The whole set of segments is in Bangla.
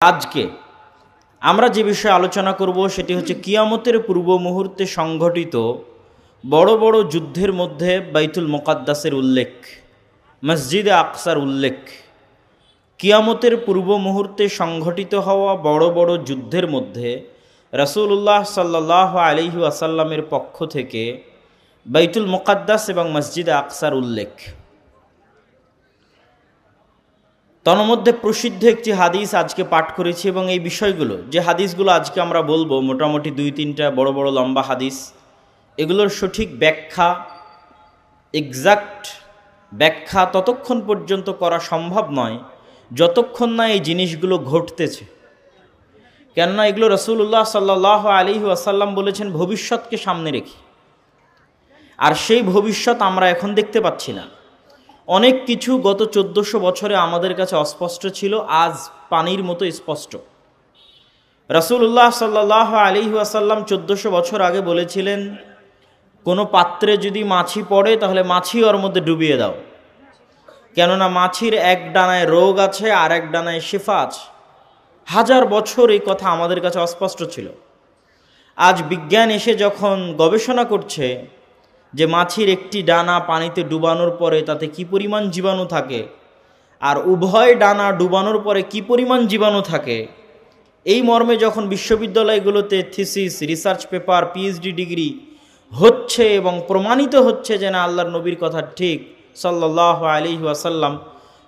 আজকে আমরা যে বিষয়ে আলোচনা করব সেটি হচ্ছে কিয়ামতের পূর্ব মুহূর্তে সংঘটিত বড় বড় যুদ্ধের মধ্যে বাইতুল মুকাদ্দাসের উল্লেখ, মসজিদে আকসার উল্লেখ। কিয়ামতের পূর্ব মুহূর্তে সংঘটিত হওয়া বড় বড় যুদ্ধের মধ্যে রাসূলুল্লাহ সাল্লাল্লাহু আলাইহি ওয়াসাল্লামের পক্ষ থেকে বাইতুল মুকাদ্দাস এবং মসজিদে আকসার উল্লেখ। তন্মধ্যে প্রসিদ্ধ একটি হাদিস আজকে পাঠ করেছি এবং এই বিষয়গুলো, যে হাদিসগুলো আজকে আমরা বলবো, মোটামুটি 2-3টা বড় বড় লম্বা হাদিস, এগুলোর সঠিক ব্যাখ্যা, এক্সাক্ট ব্যাখ্যা ততক্ষণ পর্যন্ত করা সম্ভব নয় যতক্ষণ না এই জিনিসগুলো ঘটতেছে। কেননা এগুলো রাসূলুল্লাহ সাল্লাল্লাহু আলাইহি ওয়াসাল্লাম বলেছেন ভবিষ্যৎকে সামনে রেখে, আর সেই ভবিষ্যৎ আমরা এখন দেখতে পাচ্ছি না। অনেক কিছু গত 1400 বছরে আমাদের কাছে অস্পষ্ট ছিল, আজ পানির মতো স্পষ্ট। রাসূলুল্লাহ সাল্লাল্লাহু আলাইহি ওয়াসাল্লাম 1400 বছর আগে বলেছিলেন, কোনো পাত্রে যদি মাছি পড়ে তাহলে মাছি ওর মধ্যে ডুবিয়ে দাও, কেননা মাছির এক ডানায় রোগ আছে আর এক ডানায় শিফা আছে। 1000 বছর এই কথা আমাদের কাছে অস্পষ্ট ছিল। আজ বিজ্ঞান এসে যখন গবেষণা করছে যে মাছির একটি ডানা পানিতে ডুবানোর পরে তাতে কি পরিমাণ জীবাণু থাকে, আর উভয় ডানা ডুবানোর পরে কি পরিমাণ জীবাণু থাকে, এই মর্মে যখন বিশ্ববিদ্যালয়গুলোতে thesis, research paper, PhD degree হচ্ছে এবং প্রমাণিত হচ্ছে যে না আল্লাহর নবীর কথা ঠিক সাল্লাল্লাহু আলাইহি ওয়াসাল্লাম,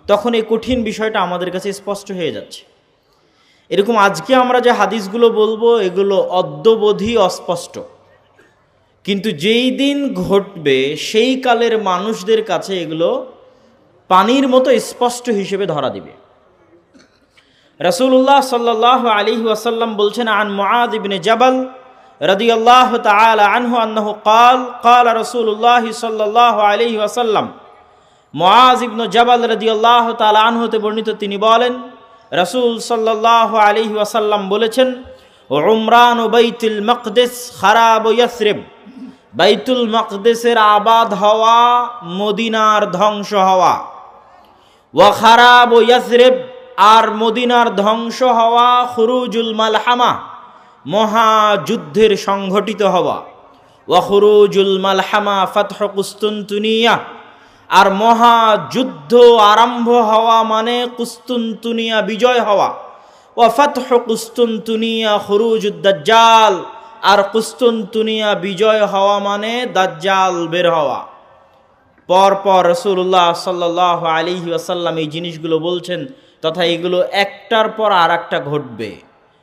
তখন এই কঠিন বিষয়টা আমাদের কাছে স্পষ্ট হয়ে যাচ্ছে। এরকম আজকে আমরা যে হাদিসগুলো বলবো এগুলো অদ্যবধি অস্পষ্ট, কিন্তু যেই দিন ঘটবে সেই কালের মানুষদের কাছে এগুলো পানির মতো স্পষ্ট হিসেবে ধরা দিবে। রাসূলুল্লাহ সাল্লাল্লাহু আলাইহি ওয়াসাল্লাম বলছেন, আন মুআয ইবনে জাবাল রাদিয়াল্লাহু তাআলা আনহু আন্নাহু ক্বালা রাসূলুল্লাহ সাল্লাল্লাহু আলাইহি ওয়াসাল্লাম, মুআয ইবনে জাবাল রাদিয়াল্লাহু তাআলা আনহু হতে বর্ণিত, তিনি বলেন রাসূল সাল্লাল্লাহু আলাইহি ওয়াসাল্লাম বলেছেন, উমরান বাইতুল মাকদিস খারাব ইয়াসরিব, বাইতুল মাকদিসের আবাদ হওয়া, মদিনার ধ্বংস হওয়া, ওয়া খারাব ইয়াসরিব, আর মদিনার ধ্বংস হওয়া, খুরুজুল মালহামা, মহাযুদ্ধের সংঘটিত হওয়া, ওয়া খুরুজুল মালহামা ফাতহু কুস্তুনতুনিয়া, আর মহাযুদ্ধ আরম্ভ হওয়া মানে কুস্তুনতুনিয়া বিজয় হওয়া, ওয়া ফাতহু কুস্তুনতুনিয়া খুরুজুদ দাজ্জাল, আর কুস্তুনতুনিয়া বিজয় হওয়া মানে দাজ্জাল বের হওয়া। পরপর রাসূলুল্লাহ সাল্লাল্লাহু আলাইহি ওয়াসাল্লাম এই জিনিসগুলো বলছেন, তথা এগুলো একটার পর আর একটা ঘটবে।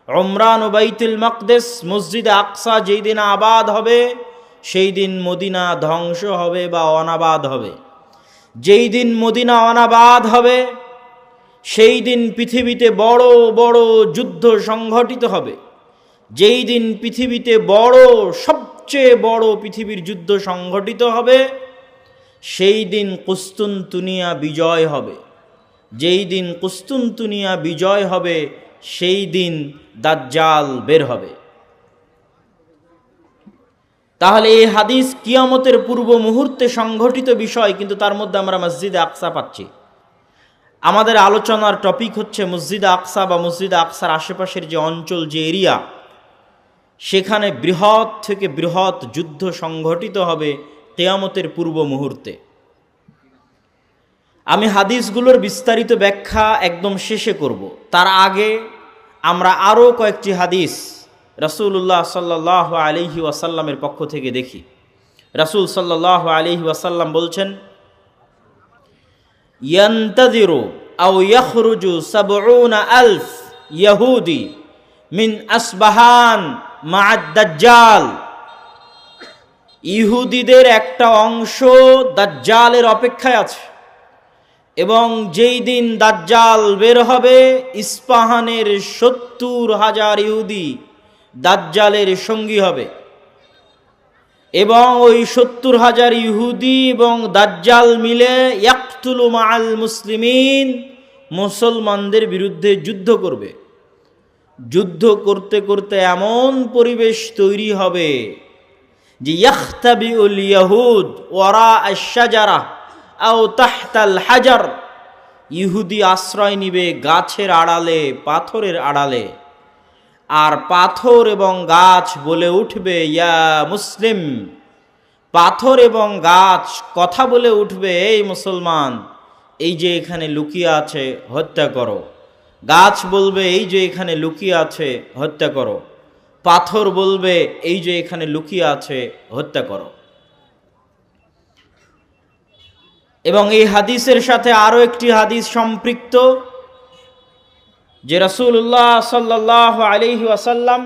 উমরান ও বাইতুল মাকদিস, মসজিদে আকসা যেই দিন আবাদ হবে সেই দিন মদিনা ধ্বংস হবে বা অনাবাদ হবে। যেই দিন মদিনা অনাবাদ হবে সেই দিন পৃথিবীতে বড় বড় যুদ্ধ সংঘটিত হবে। যেই দিন পৃথিবীতে সবচেয়ে বড় পৃথিবীর যুদ্ধ সংঘটিত হবে সেই দিন কুস্তুনতুনিয়া বিজয় হবে। যেই দিন কুস্তুনতুনিয়া বিজয় হবে সেই দিন দাজ্জাল বের হবে। তাহলে এই হাদিস কিয়ামতের পূর্ব মুহূর্তে সংঘটিত বিষয়, কিন্তু তার মধ্যে আমরা মসজিদে আকসা পাচ্ছি। আমাদের আলোচনার টপিক হচ্ছে মসজিদে আকসা বা মসজিদে আকসার আশেপাশের যে অঞ্চল, যে এরিয়া, সেখানে বৃহৎ থেকে বৃহৎ যুদ্ধ সংঘটিত হবে কিয়ামতের পূর্ব মুহূর্তে। আমি হাদিসগুলোর বিস্তারিত ব্যাখ্যা একদম শেষে করব, তার আগে আমরা আরও কয়েকটি হাদিস রাসূলুল্লাহ সাল্লাল্লাহু আলাইহি ওয়াসাল্লামের পক্ষ থেকে দেখি। রাসূল সাল্লাল্লাহু আলাইহি ওয়াসাল্লাম বলছেন, ইয়ান্তাযিরু আও ইয়াখরুজু ৭০,০০০ ইয়াহুদি মিন আসবাহান মা'আদ দাজ্জাল, ইহুদিদের একটা অংশ দাজ্জালের অপেক্ষায় আছে, এবং যেই দিন দাজ্জাল বের হবে ইস্পাহানের ৭০,০০০ ইহুদি দাজ্জালের সঙ্গী হবে, এবং ওই ৭০,০০০ ইহুদি এবং দাজ্জাল মিলে ইয়াকতুলু মা'আল মুসলিমিন, মুসলমানদের বিরুদ্ধে যুদ্ধ করবে। যুদ্ধ করতে করতে এমন পরিবেশ তৈরি হবে যে ইয়াখতাবিউল ইয়াহুদ ওয়ারা আশ-শাজারা আও তাহতাল হাজার, ইহুদি আশ্রয় নিবে গাছের আড়ালে, পাথরের আড়ালে, আর পাথর এবং গাছ বলে উঠবে ইয়া মুসলিম। পাথর এবং গাছ কথা বলে উঠবে, এই মুসলমান, এই যে এখানে লুকিয়ে আছে হত্যা করো। গাছ বলবে, এই যে এখানে লুকিয়ে আছে হত্যা করো। পাথর বলবে, এই যে এখানে লুকিয়ে আছে হত্যা করো। এবং এই হাদিসের সাথে আরো একটি হাদিস সম্পৃক্ত, যে রাসূলুল্লাহ সাল্লাল্লাহু আলাইহি ওয়াসাল্লাম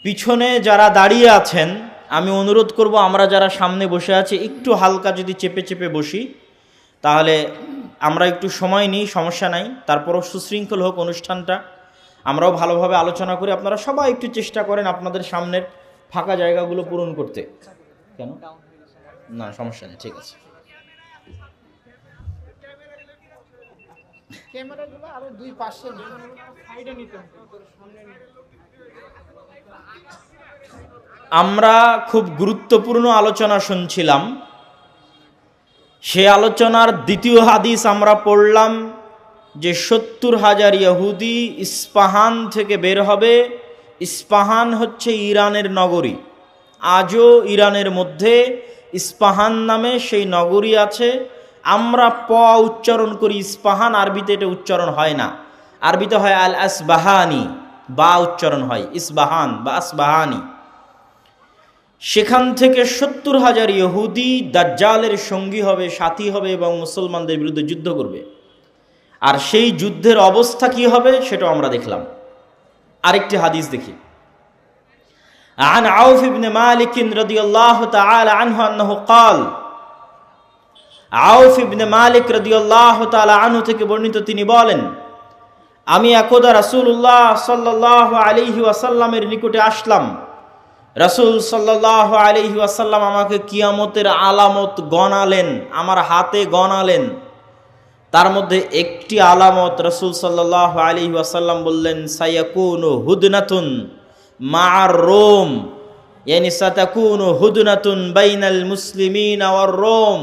পিছনে যারা দাঁড়িয়ে আছেন, আমি অনুরোধ করব আমরা যারা সামনে বসে আছি একটু হালকা যদি চেপে চেপে বসি, তাহলে আমরা একটু সময় নিই, সমস্যা নাই। তারপরও সুশৃঙ্খল হোক অনুষ্ঠানটা, আমরাও ভালোভাবে আলোচনা করি। আপনারা সবাই একটু চেষ্টা করেন আপনাদের সামনের ফাঁকা জায়গাগুলো পূরণ করতে। কেন না, সমস্যা নেই, ঠিক আছে। ক্যামেরাগুলো আরো দুই পাশে সাইডে নিতে হবে, সামনে নিতে হবে। আমরা খুব গুরুত্বপূর্ণ আলোচনা শুনছিলাম। সে আলোচনার দ্বিতীয় হাদিস আমরা পড়লাম যে 70,000 ইহুদি ইস্পাহান থেকে বের হবে। ইস্পাহান হচ্ছে ইরানের নগরী। আজও ইরানের মধ্যে ইস্পাহান নামে সেই নগরী আছে। আমরা প উচ্চারণ করি ইস্পাহান, আরবিতে এটা উচ্চারণ হয় না। আরবিতে হয় আল আসবাহানি, বা উচ্চারণ হয় ইসবাহান বা আসবাহানি। সেখান থেকে 70,000 ইহুদি দাজ্জালের সঙ্গী হবে, সাথী হবে এবং মুসলমানদের বিরুদ্ধে যুদ্ধ করবে। আর সেই যুদ্ধের অবস্থা কি হবে সেটাও আমরা দেখলাম। আরেকটি হাদিস দেখি। عن عوف بن مالك رضي الله تعالى عنه أنه قال, আউফ ইবনে মালিক রাদিয়াল্লাহু তাআলা আনহু থেকে বর্ণিত, তিনি বলেন, আমি একদা রাসূলুল্লাহ সাল্লাল্লাহু আলাইহি ওয়াসাল্লামের নিকটে আসলাম। রাসূল সাল্লাল্লাহু আলাইহি ওয়াসাল্লাম আমাকে কিয়ামতের আলামত গণালেন, আমার হাতে গণালেন। তার মধ্যে একটি আলামত রাসূল সাল্লাল্লাহু আলাইহি ওয়াসাল্লাম বললেন, সায়াকুনু হুদনাতুন মা'আর রোম, ইয়ানি সাতাকুনু হুদনাতুন বাইনাল মুসলিমিনা ওয়ার রোম।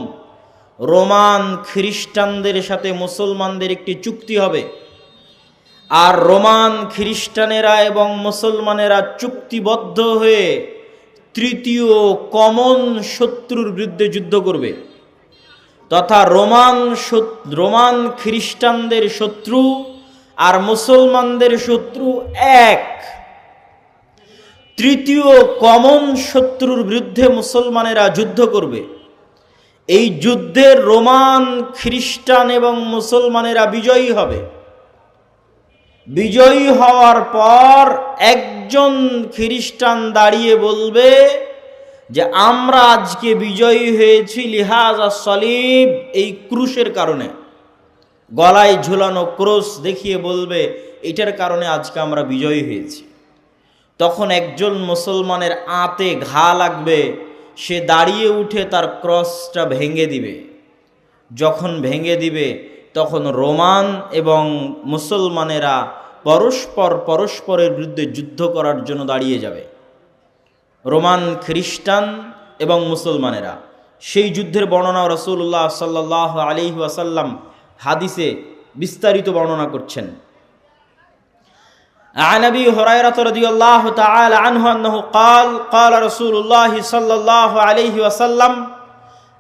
রোমান খ্রিস্টানদের সাথে মুসলমানদের একটি চুক্তি হবে, আর রোমান খ্রিস্টানেরা এবং মুসলমানেরা চুক্তিবদ্ধ হয়ে তৃতীয় কমন শত্রুর বিরুদ্ধে যুদ্ধ করবে। তথা রোমান খ্রিস্টানদের শত্রু আর মুসলমানদের শত্রু এক। তৃতীয় কমন শত্রুর বিরুদ্ধে মুসলমানেরা যুদ্ধ করবে। এই যুদ্ধে রোমান খ্রিস্টান এবং মুসলমানেরা বিজয়ী হবে। বিজয়ী হওয়ার পর একজন খ্রিস্টান দাঁড়িয়ে বলবে যে আমরা আজকে বিজয়ী হয়েছি লিহাজা সলিব, এই ক্রুশের কারণে। গলায় ঝুলানো ক্রুশ দেখিয়ে বলবে এটার কারণে আজকে আমরা বিজয়ী হয়েছি। তখন একজন মুসলমানের আঁতে ঘা লাগবে, সে দাঁড়িয়ে উঠে তার ক্রসটা ভেঙে দিবে। যখন ভেঙে দিবে তখন রোমান এবং মুসলমানেরা পরস্পরের বিরুদ্ধে যুদ্ধ করার জন্য দাঁড়িয়ে যাবে। রোমান খ্রিস্টান এবং মুসলমানেরা। সেই যুদ্ধের বর্ণনা রাসূলুল্লাহ সাল্লাল্লাহু আলাইহি ওয়াসাল্লাম হাদিসে বিস্তারিত বর্ণনা করছেন। عن أبي هريرة رضي الله تعالى عنه أنه قال قال رسول الله صلى الله عليه وسلم,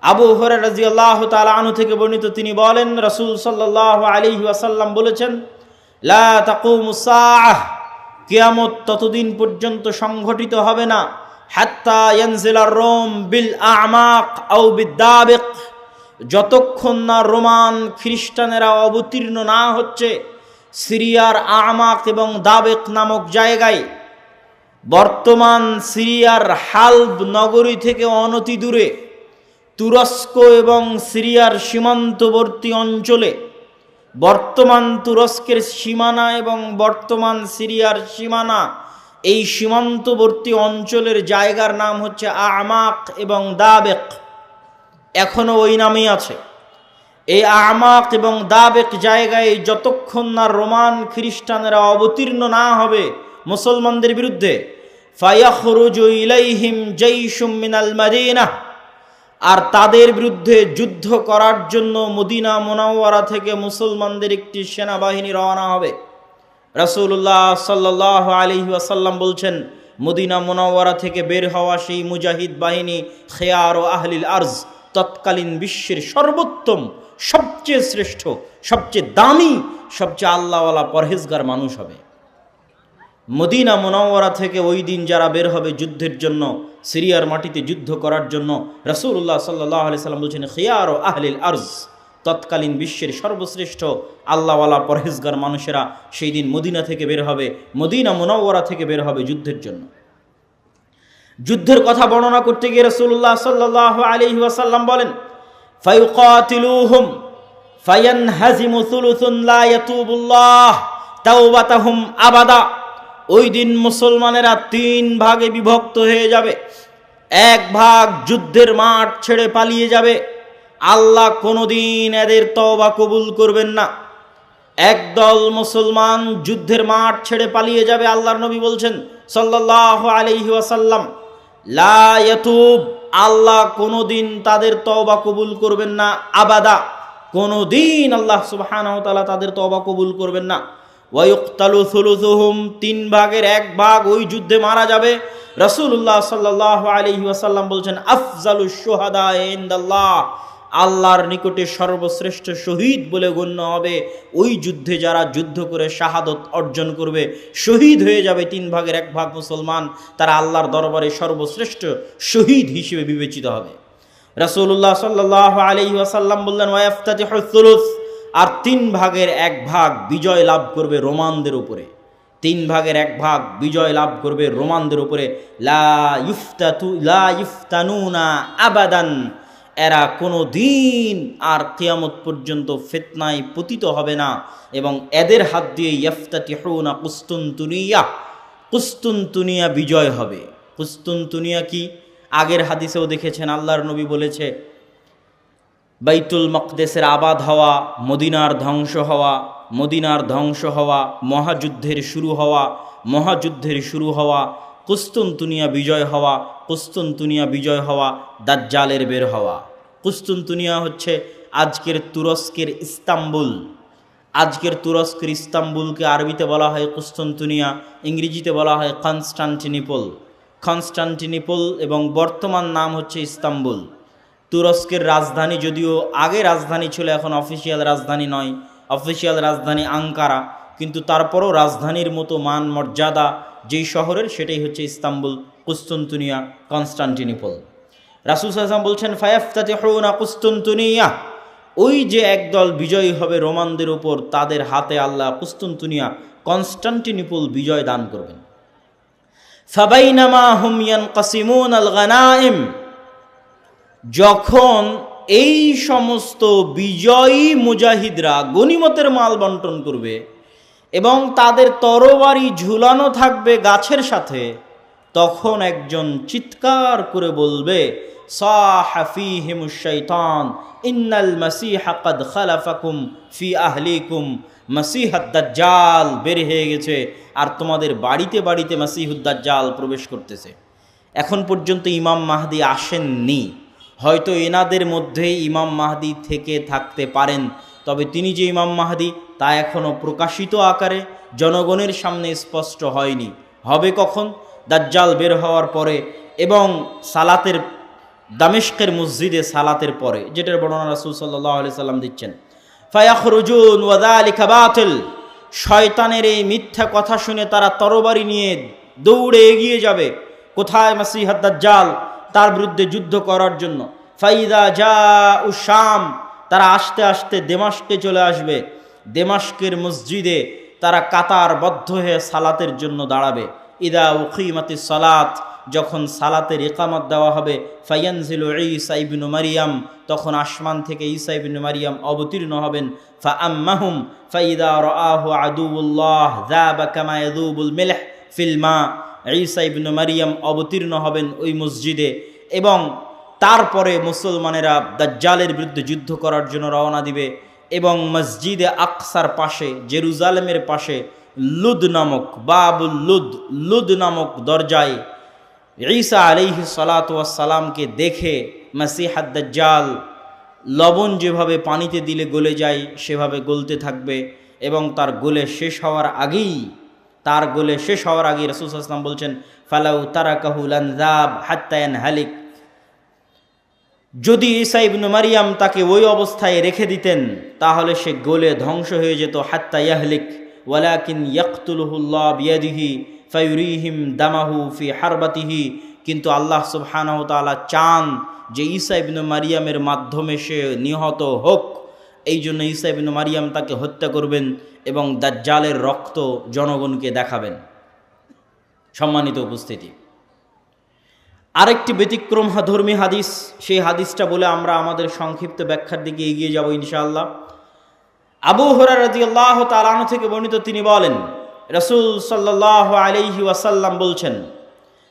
আবু হুরায়রা রাদিয়াল্লাহু তাআলা আনহু থেকে বর্ণিত, তিনি বলেন রাসূল সাল্লাল্লাহু আলাইহি ওয়াসাল্লাম বলেছেন, লা তাকুমুস সাআহ, কিয়ামত ততদিন পর্যন্ত সংঘটিত হবে না, হাত্তা ইয়ানজিলার রোম বিল আ'মাক আও বিদ্দাবিক, যতক্ষণ না রোমান খ্রিস্টানেরা অবতীর্ণ না হচ্ছে সিরিয়ার আমাক এবং দাবেক নামক জায়গায়। বর্তমান সিরিয়ার হালব নগরী থেকে অনতি দূরে তুরস্ক এবং সিরিয়ার সীমান্তবর্তী অঞ্চলে, বর্তমান তুরস্কের সীমানা এবং বর্তমান সিরিয়ার সীমানা, এই সীমান্তবর্তী অঞ্চলের জায়গার নাম হচ্ছে আমাক এবং দাবেক, এখনো ওই নামেই আছে। এই আমাক এবং দাবেক জায়গায় যতক্ষণ না রোমান খ্রিস্টানেরা অবতীর্ণ না হবে মুসলমানদের বিরুদ্ধে, ফায়াখরুজু ইলাইহিম জাইশুম মিনাল মাদিনাহ, আর তাদের বিরুদ্ধে যুদ্ধ করার জন্য মদিনা মুনাওয়ারা থেকে মুসলমানদের একটি সেনাবাহিনী রওনা হবে। রাসূলুল্লাহ সাল্লাল্লাহু আলাইহি ওয়াসাল্লাম বলছেন, মদিনা মুনাওয়ারা থেকে বের হওয়া সেই মুজাহিদ বাহিনী খেয়ার ও আহলিল আরজ, তৎকালীন বিশ্বের সর্বোত্তম, সবচেয়ে শ্রেষ্ঠ, সবচেয়ে দামি, সবচেয়ে আল্লাহওয়ালা পরহেজগার মানুষ হবে। মদিনা মুনাওয়ারা থেকে ওই দিন যারা বের হবে যুদ্ধের জন্য, সিরিয়ার মাটিতে যুদ্ধ করার জন্য, রাসূলুল্লাহ সাল্লাল্লাহু আলাইহি সাল্লাম বলছেন খিয়ার ও আহলিল আরজ, তৎকালীন বিশ্বের সর্বশ্রেষ্ঠ আল্লাহওয়ালা পরহেজগার মানুষেরা সেই দিন মদিনা থেকে বের হবে, মদিনা মুনাওয়ারা থেকে বের হবে যুদ্ধের জন্য। যুদ্ধের কথা বর্ণনা করতে গিয়ে রাসূলুল্লাহ সাল্লাল্লাহু আলাইহি ওয়াসাল্লাম বলেন, ফায়ুকাতিলুহুম ফায়ানহাজিমু সুলুসুন লা ইয়াতুবুল্লাহ তাওবাতাহুম আবাদা। ওই দিন মুসলমানেরা 3 ভাগে বিভক্ত হয়ে যাবে। এক ভাগ যুদ্ধের মাঠ ছেড়ে পালিয়ে যাবে, আল্লাহ কোনোদিন এদের তওবা কবুল করবেন না। একদল মুসলমান যুদ্ধের মাঠ ছেড়ে পালিয়ে যাবে, আল্লাহর নবী বলছেন সাল্লাল্লাহু আলাইহি ওয়াসাল্লাম, লা ইয়াতুব, আল্লাহ কোনোদিন তাদের তওবা কবুল করবেন না, আবাদা, কোনোদিন আল্লাহ সুবহানাহু ওয়া তাআলা তাদের তওবা কবুল করবেন না। ওয়ায়ুকতালু সুলুসুহুম, 3 ভাগের 1 ভাগ ওই যুদ্ধে মারা যাবে। রাসূলুল্লাহ সাল্লাল্লাহু আলাইহি ওয়াসাল্লাম বলছেন, আফজালুশ শুহাদা ইনদাল্লাহ, আল্লাহর নিকটে সর্বশ্রেষ্ঠ শহীদ বলে গণ্য হবে ওই যুদ্ধে যারা যুদ্ধ করে শাহাদত অর্জন করবে, শহীদ হয়ে যাবে 3 ভাগের 1 ভাগ মুসলমান, তারা আল্লাহর দরবারে সর্বশ্রেষ্ঠ শহীদ হিসেবে বিবেচিত হবে। রাসূলুল্লাহ সাল্লাল্লাহু আলাইহি ওয়াসাল্লাম বললেন, ওয়াইফতাতিহুস সুলুস, আর 3 ভাগের 1 ভাগ বিজয় লাভ করবে রোমানদের উপরে, 3 ভাগের 1 ভাগ বিজয় লাভ করবে রোমানদের উপরে। লা ইফতানুনা আবাদান, এরা কোনো দিন আর কিয়ামত পর্যন্ত ফিতনায় পতিত হবে না, এবং এদের হাত দিয়ে ইফতাতিহুনা কুস্তুনতুনিয়া, কুস্তুনতুনিয়া বিজয় হবে। কুস্তুনতুনিয়া কি? আগের হাদিসেও দেখেছেন, আল্লাহর নবী বলেছে বাইতুল মাকদেসের আবাদ হওয়া, মদিনার ধ্বংস হওয়া, মদিনার ধ্বংস হওয়া, মহাযুদ্ধের শুরু হওয়া, মহাযুদ্ধের শুরু হওয়া, কুস্তুনতুনিয়া বিজয় হওয়া, কুস্তুনতুনিয়া বিজয় হওয়া, দাজ্জালের বের হওয়া। কুস্তুনতুনিয়া হচ্ছে আজকের তুরস্কের ইস্তাম্বুল। আজকের তুরস্কের ইস্তাম্বুলকে আরবিতে বলা হয় কুস্তুনতুনিয়া, ইংরেজিতে বলা হয় কনস্টান্টিনিপল। কনস্টান্টিনিপল এবং বর্তমান নাম হচ্ছে ইস্তাম্বুল। তুরস্কের রাজধানী, যদিও আগে রাজধানী ছিল, এখন অফিসিয়াল রাজধানী নয়, অফিসিয়াল রাজধানী আঙ্কারা, কিন্তু তারপরও রাজধানীর মতো মান মর্যাদা যেই শহরের, সেটাই হচ্ছে ইস্তাম্বুল, কুস্তুনতুনিয়া, কনস্টান্টিনিপল। রাসূল সাল্লাল্লাহু আলাইহি ওয়াসাল্লাম বলছেন, ফায়াফতাতিহুনা কুস্তুনতুনিয়া, ওই যে একদল বিজয়ী হবে রোমানদের উপর, তাদের হাতে আল্লাহ কুস্তুনতুনিয়া, কনস্টান্টিনিপল বিজয় দান করবেন। ফাবাইনামা হুম ইয়ানকাসিমুনাল গানাইম, যখন এই সমস্ত বিজয়ী মুজাহিদরা গনিমতের মাল বন্টন করবে এবং তাদের তরবারি ঝুলানো থাকবে গাছের সাথে, তখন একজন চিৎকার করে বলবে, সাহা ফীহিমুশ শাইতান ইন্নাল মাসীহা ক্বাদ খালাফাকুম ফি আহলিকুম, মাসীহুদ দাজ্জাল বের হয়ে গেছে আর তোমাদের বাড়িতে বাড়িতে মাসীহুদ দাজ্জাল প্রবেশ করতেছে। এখন পর্যন্ত ইমাম মাহদী আসেননি, হয়তো এনাদের মধ্যেই ইমাম মাহদী থেকে থাকতে পারেন, তবে তিনি যে ইমাম মাহদী তা এখনও প্রকাশিত আকারে জনগণের সামনে স্পষ্ট হয়নি। হবে কখন? দাজ্জাল বের হওয়ার পরে এবং সালাতের, দামেস্কের মসজিদে সালাতের পরে, যেটার বর্ণনা রাসূল সাল্লাল্লাহু আলাইহি সাল্লাম দিচ্ছেন। ফায়াখরুজুন ওয়া যালিকা বাতিল, শয়তানের এই মিথ্যা কথা শুনে তারা তরবারি নিয়ে দৌড়ে এগিয়ে যাবে কোথায়? মাসীহুদ দাজ্জাল, তার বিরুদ্ধে যুদ্ধ করার জন্য। ফাইদা জাউ শাম, তারা আস্তে আস্তে দেমাস্কে চলে আসবে। দেমাস্কের মসজিদে তারা কাতারবদ্ধ হয়ে সালাতের জন্য দাঁড়াবে। ইদা উকিমাতিস সালাত, যখন সালাতের ইকামত দেওয়া হবে, ফায়ানজিলু ঈসা ইবনু মারিয়াম, তখন আসমান থেকে ঈসা ইবনু মারিয়াম অবতীর্ণ হবেন। ফাআম্মাহুম ফাইদা রাআহু আদুউল্লাহ যাবা কামা ইয়াযুবুল মিলহ ফিল মা, ঈসা ইবনু মারিয়াম অবতীর্ণ হবেন ওই মসজিদে, এবং তারপরে মুসলমানেরা দাজ্জালের বিরুদ্ধে যুদ্ধ করার জন্য রওনা দিবে। এবং মসজিদে আকসার পাশে, জেরুজালেমের পাশে লুদ নামক, বাবুল লুদ, লুদ নামক দরজায় ঈসা আলাইহিস সালাতু ওয়াস সালামকে দেখে মাসিহাদ দাজ্জাল লবণ যেভাবে পানিতে দিলে গলে যায় সেভাবে গলতে থাকবে, এবং তার গলে শেষ হওয়ার আগেই রাসূল সাল্লাল্লাহু আলাইহি ওয়াসাল্লাম বলছেন ফালাউ তারাকাহু লানযাব হাত্তা ইয়ানহালিক, যদি ঈসা ইবনে মারইয়াম তাকে ওই অবস্থায় রেখে দিতেন তাহলে সে গলে ধ্বংস হয়ে যেত, হাত্তা ইয়াহলিক ওয়ালাকিন ইয়াকতুলুহুল্লাহ বিয়াদিহি ফায়ুরিহিম দামাহু ফি হারবাতিহি, কিন্তু আল্লাহ সুবহানাহু ওয়া তাআলা চান যে ঈসা ইবনে মারইয়ামের মাধ্যমে সে নিহত হোক, এই জন্য ঈসা ইবনে মারইয়াম তাকে হত্যা করবেন এবং দাজ্জালের রক্ত জনগণকে দেখাবেন। সম্মানিত উপস্থিতি, আরেকটি ব্যতিক্রমধর্মী হাদিস, সেই হাদিসটা বলে আমরা আমাদের সংক্ষিপ্ত ব্যাখ্যার দিকে এগিয়ে যাব ইনশাআল্লাহ। আবু হুরায়রা রাদিয়াল্লাহু তাআলা আনহু থেকে বর্ণিত, তিনি বলেন রাসূল সাল্লাল্লাহু আলাইহি ওয়াসাল্লাম বলছেন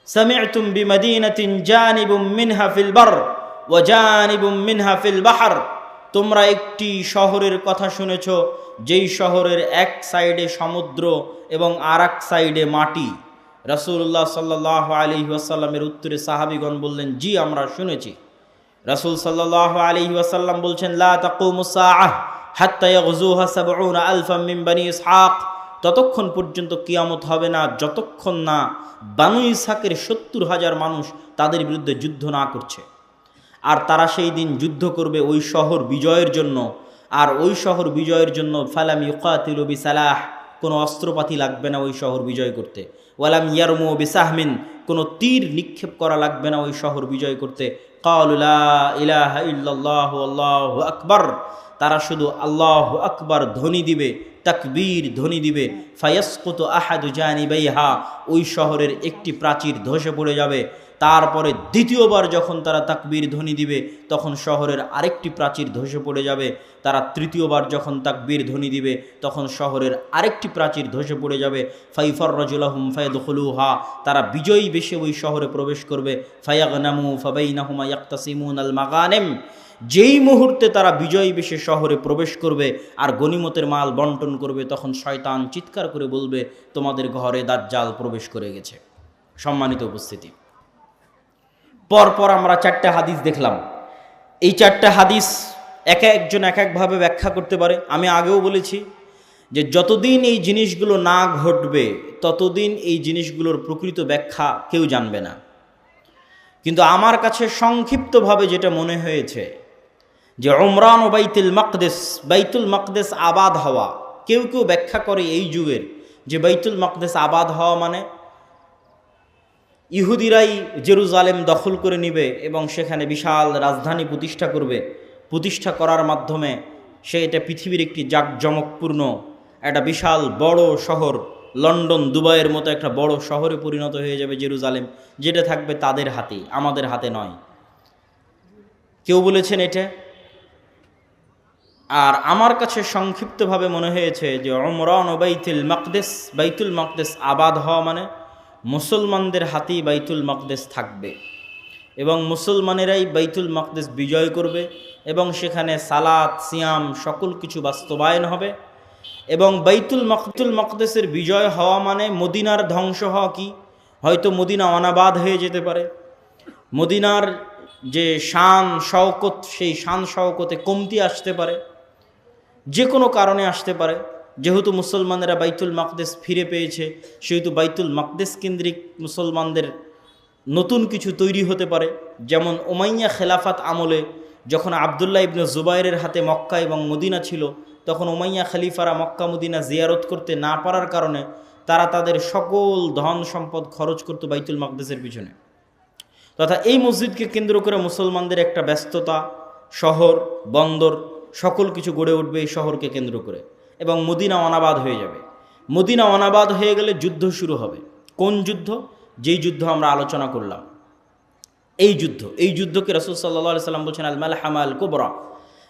সামি'তুম বিমাদিনাতিন জানিবুম মিনহা ফিল বার ওয়া জানিবুম মিনহা ফিল বাহর, তোমরা একটি শহরের কথা শুনেছ যেই শহরের এক সাইডে সমুদ্র এবং আর এক সাইডে মাটি। রাসূলুল্লাহ সাল্লাল্লাহু আলাইহি ওয়াসাল্লামের উত্তরে সাহাবীগণ বললেন, জি আমরা শুনেছি। রাসূল সাল্লাল্লাহু আলাইহি ওয়াসাল্লাম বলছেন লা তাকুমুস সাআহ হাত্তা ইয়াগযুহা ৭০ আলফাম মিন বনি ইসহাক, ততক্ষণ পর্যন্ত কিয়ামত হবে না যতক্ষণ না বানু ইসহাকের ৭০,০০০ মানুষ তাদের বিরুদ্ধে যুদ্ধ না করছে। আর তারা সেই দিন যুদ্ধ করবে ওই শহর বিজয়ের জন্য, আর ওই শহর বিজয়ের জন্য ফালাম ইউকাতিলু বিসালাহ, কোনো অস্ত্রপাতি লাগবে না ওই শহর বিজয় করতে, ওয়ালাম ইয়ারমু বিসাহমিন, কোনো তীর নিক্ষেপ করা লাগবে না ওই শহর বিজয় করতে। ক্বালু লা ইলাহা ইল্লাল্লাহু আল্লাহু আকবার, তারা শুধু আল্লাহু আকবার ধ্বনি দিবে, তাকবীর ধ্বনি দিবে। ফায়াসকুতু আহাদু জানিবাইহা, ওই শহরের একটি প্রাচীর ধসে পড়ে যাবে। তারপরে দ্বিতীয়বার যখন তারা তাকবীর ধ্বনি দিবে তখন শহরের আরেকটি প্রাচীর ধসে পড়ে যাবে। তারা তৃতীয়বার যখন তাকবীর ধ্বনি দিবে তখন শহরের আরেকটি প্রাচীর ধসে পড়ে যাবে। ফাইফাররাজু লাহুম ফায়াদখুলুহা, তারা বিজয়ী বেশে ওই শহরে প্রবেশ করবে। ফায়াগনামু ফাবাইনাহুমা ইয়াকতাসিমুনাল মাগানিম, যেই মুহূর্তে তারা বিজয়ী বেশে শহরে প্রবেশ করবে আর গনিমতের মাল বন্টন করবে, তখন শয়তান চিৎকার করে বলবে তোমাদের ঘরে দাজ্জাল প্রবেশ করে গেছে। সম্মানিত উপস্থিতি, পরপর আমরা 4টা হাদিস দেখলাম। এই 4টা হাদিস এক একজন এক একভাবে ব্যাখ্যা করতে পারে। আমি আগেও বলেছি যে যতদিন এই জিনিসগুলো না ঘটবে ততদিন এই জিনিসগুলোর প্রকৃত ব্যাখ্যা কেউ জানবে না। কিন্তু আমার কাছে সংক্ষিপ্তভাবে যেটা মনে হয়েছে যে উমরান ও বাইতুল মাকদেস আবাদ হওয়া, কেউ কেউ ব্যাখ্যা করে এই যুগের যে বাইতুল মাকদেস আবাদ হওয়া মানে ইহুদিরাই জেরুজালেম দখল করে নিবে এবং সেখানে বিশাল রাজধানী প্রতিষ্ঠা করবে। প্রতিষ্ঠা করার মাধ্যমে সে এটা পৃথিবীর একটি জাঁকজমকপূর্ণ একটা বিশাল বড় শহর, লন্ডন দুবাইয়ের মতো একটা বড় শহরে পরিণত হয়ে যাবে জেরুজালেম, যেটা থাকবে তাদের হাতে, আমাদের হাতে নয়। কেউ বলেছেন এটা। আর আমার কাছে সংক্ষিপ্তভাবে মনে হয়েছে যে উমরান ও বাইতুল মাকদেস আবাদ হওয়া মানে মুসলমানদের হাতেই বাইতুল মাকদেস থাকবে এবং মুসলমানেরাই বাইতুল মাকদেস বিজয় করবে এবং সেখানে সালাত সিয়াম সকল কিছু বাস্তবায়ন হবে। এবং বাইতুল মাকদেসের বিজয় হওয়া মানে মদিনার ধ্বংস হওয়া কি? হয়তো মদিনা অনাবাদ হয়ে যেতে পারে, মদিনার যে শান শওকত সেই শান শওকতে কমতি আসতে পারে, যে কোনো কারণে আসতে পারে। যেহেতু মুসলমানেরা বাইতুল মাকদেস ফিরে পেয়েছে সেহেতু বাইতুল মাকদেস কেন্দ্রিক মুসলমানদের নতুন কিছু তৈরি হতে পারে। যেমন উমাইয়া খেলাফাত আমলে যখন আবদুল্লাহ ইবনে জুবাইরের হাতে মক্কা এবং মদিনা ছিল, তখন উমাইয়া খলিফারা মক্কা মদিনা জিয়ারত করতে না পারার কারণে তারা তাদের সকল ধন সম্পদ খরচ করত বাইতুল মাকদেসের পিছনে। তথা এই মসজিদকে কেন্দ্র করে মুসলমানদের একটা ব্যস্ততা, শহর বন্দর সকল কিছু গড়ে উঠবে এই শহরকে কেন্দ্র করে, এবং মদিনা অনাবাদ হয়ে যাবে। মদিনা অনাবাদ হয়ে গেলে যুদ্ধ শুরু হবে। কোন যুদ্ধ? যেই যুদ্ধ আমরা আলোচনা করলাম, এই যুদ্ধকে রাসূল সাল্লাল্লাহু আলাইহি সাল্লাম বলছেন আল মালহামা আল কুবরা।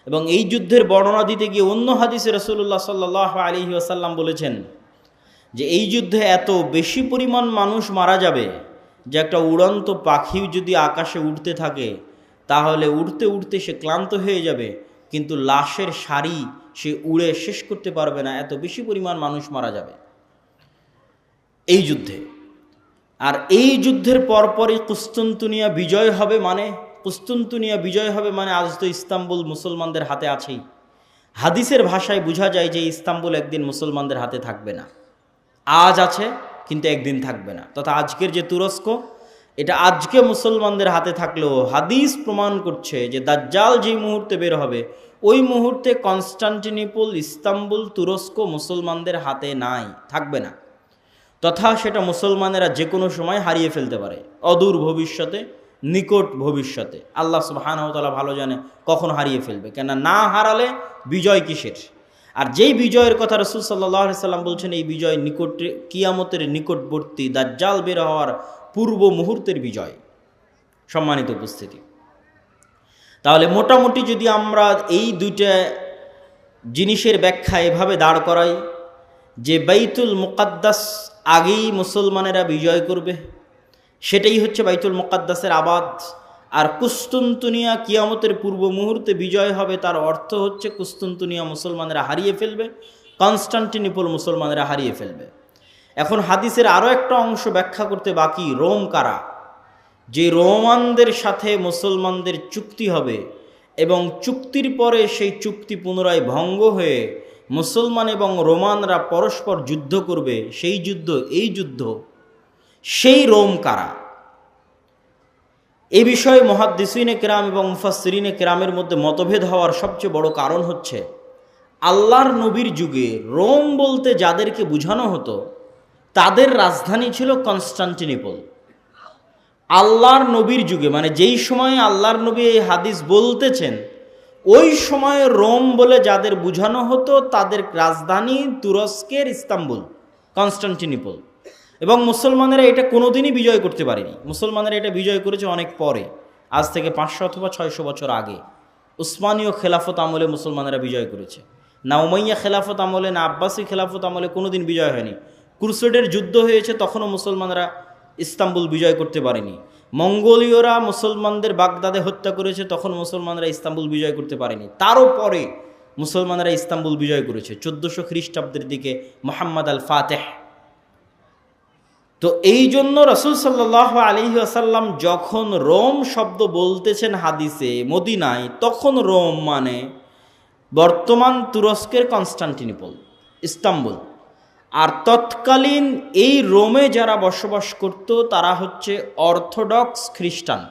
এবং এই যুদ্ধের বর্ণনা দিতে গিয়ে অন্য হাদিসে রাসূলুল্লাহ সাল্লাল্লাহু আলাইহি ওয়াসাল্লাম বলেছেন যে এই যুদ্ধে এত বেশি পরিমাণ মানুষ মারা যাবে যে একটা উড়ন্ত পাখি যদি আকাশে উড়তে থাকে তাহলে উড়তে উড়তে সে ক্লান্ত হয়ে যাবে, কিন্তু লাশের সারি সে উড়ে শেষ করতে পারবে না, এত বেশি পরিমাণ মানুষ মারা যাবে এই যুদ্ধে। আর এই যুদ্ধের পরপরই কুস্তুনতুনিয়া বিজয় হবে, মানে কুস্তুনতুনিয়া বিজয় হবে মানে আজ তো ইস্তাম্বুল মুসলমানদের হাতে আছেই। হাদিসের ভাষায় বোঝা যায় যে ইস্তাম্বুল একদিন মুসলমানদের হাতে থাকবে না। আজ আছে কিন্তু একদিন থাকবে না। তথা আজকের যে তুরস্ক, এটা আজকে মুসলমানদের হাতে থাকলেও হাদিস প্রমাণ করছে যে দাজ্জাল যেই মুহূর্তে বের হবে ওই মুহূর্তে কনস্টান্টিনোপল, ইস্তাম্বুল, তুরস্ক মুসলমানদের হাতে নাই, থাকবে না। তথা সেটা মুসলমানেরা যে কোনো সময় হারিয়ে ফেলতে পারে, অদূর ভবিষ্যতে, নিকট ভবিষ্যতে। আল্লাহ সুবহানাহু ওয়া তাআলা ভালো জানে কখন হারিয়ে ফেলবে, কেন না হারালে বিজয় কিসের। আর যেই বিজয়ের কথা রাসূল সাল্লাল্লাহু আলাইহি সাল্লাম বলছেন, এই বিজয় নিকটে, কিয়ামতের নিকটবর্তী, দাজ্জাল বের হওয়ার পূর্ব মুহূর্তের বিজয়। সম্মানিত উপস্থিতি, তাহলে মোটামুটি যদি আমরা এই দুইটা জিনিসের ব্যাখ্যা এভাবে দাঁড় করাই যে বাইতুল মুকাদ্দাস আগেই মুসলমানেরা বিজয় করবে, সেটাই হচ্ছে বাইতুল মুকাদ্দাসের আবাদ। আর কুস্তুনতুনিয়া কিয়ামতের পূর্ব মুহূর্তে বিজয় হবে, তার অর্থ হচ্ছে কুস্তুনতুনিয়া মুসলমানেরা হারিয়ে ফেলবে, কনস্টান্টিনোপল মুসলমানেরা হারিয়ে ফেলবে। এখন হাদিসের আরও একটা অংশ ব্যাখ্যা করতে বাকি, রোম কারা। যে রোমানদের সাথে মুসলমানদের চুক্তি হবে এবং চুক্তির পরে সেই চুক্তি পুনরায় ভঙ্গ হয়ে মুসলমান এবং রোমানরা পরস্পর যুদ্ধ করবে, সেই যুদ্ধ, এই যুদ্ধ, সেই রোম কারা। এ বিষয়ে মুহাদ্দিসিনে কেরাম এবং মুফাসসিরিনে কেরামের মধ্যে মতভেদ হওয়ার সবচেয়ে বড় কারণ হচ্ছে আল্লাহর নবীর যুগে রোম বলতে যাদেরকে বোঝানো হতো তাদের রাজধানী ছিল কনস্টান্টিনোপল। আল্লাহর নবীর যুগে, মানে যেই সময়ে আল্লাহর নবী এই হাদিস বলতেছেন, ওই সময়ে রোম বলে যাদের বোঝানো হতো তাদের রাজধানী তুরস্কের ইস্তাম্বুল, কনস্টান্টিনোপল। এবং মুসলমানেরা এটা কোনোদিনই বিজয় করতে পারেনি। মুসলমানেরা এটা বিজয় করেছে অনেক পরে, আজ থেকে 500 অথবা 600 বছর আগে। উসমানীয় খেলাফত আমলে মুসলমানেরা বিজয় করেছে, না উমাইয়া খেলাফত আমলে, না আব্বাসী খেলাফত আমলে কোনোদিন বিজয় হয়নি। ক্রুসেডের যুদ্ধ হয়েছে, তখনও মুসলমানরা ইস্তাম্বুল বিজয় করতে পারেনি। মঙ্গোলীয়রা মুসলমানদের বাগদাদে হত্যা করেছে, তখন মুসলমানরা ইস্তাম্বুল বিজয় করতে পারেনি। তারও পরে মুসলমানরা ইস্তাম্বুল বিজয় করেছে 1400 খ্রিস্টাব্দের দিকে, মুহাম্মদ আল ফাতেহ। তো এই জন্য রাসূল সাল্লাল্লাহু আলাইহি ওয়াসাল্লাম যখন রোম শব্দ বলতেছেন হাদিসে মদিনায়, তখন রোম মানে বর্তমান তুরস্কের কনস্টান্টিনোপল, ইস্তাম্বুল। আর তৎকালীন এই রোমে যারা বসবাস করত তারা হচ্ছে অর্থোডক্স খ্রিস্টান।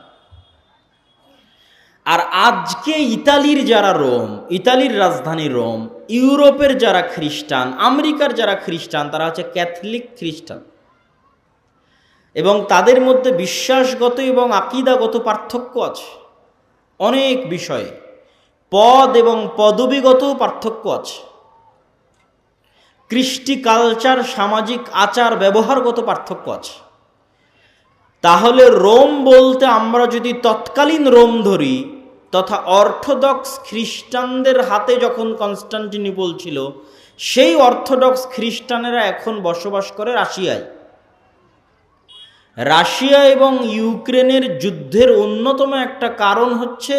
আর আজকে ইতালির যারা রোম, ইতালির রাজধানী রোম, ইউরোপের যারা খ্রিস্টান, আমেরিকার যারা খ্রিস্টান, তারা হচ্ছে ক্যাথলিক খ্রিস্টান। এবং তাদের মধ্যে বিশ্বাসগত এবং আকীদাগত পার্থক্য আছে অনেক বিষয়ে, পদ এবং পদবীগত পার্থক্য আছে, কৃষ্টি কালচার, সামাজিক আচার ব্যবহারগত পার্থক্য আছে। তাহলে রোম বলতে আমরা যদি তৎকালীন রোম ধরি, তথা অর্থোডক্স খ্রিস্টানদের হাতে যখন কনস্টান্টিনোপল ছিল, সেই অর্থোডক্স খ্রিস্টানেরা এখন বসবাস করে রাশিয়ায়। রাশিয়া এবং ইউক্রেনের যুদ্ধের অন্যতম একটা কারণ হচ্ছে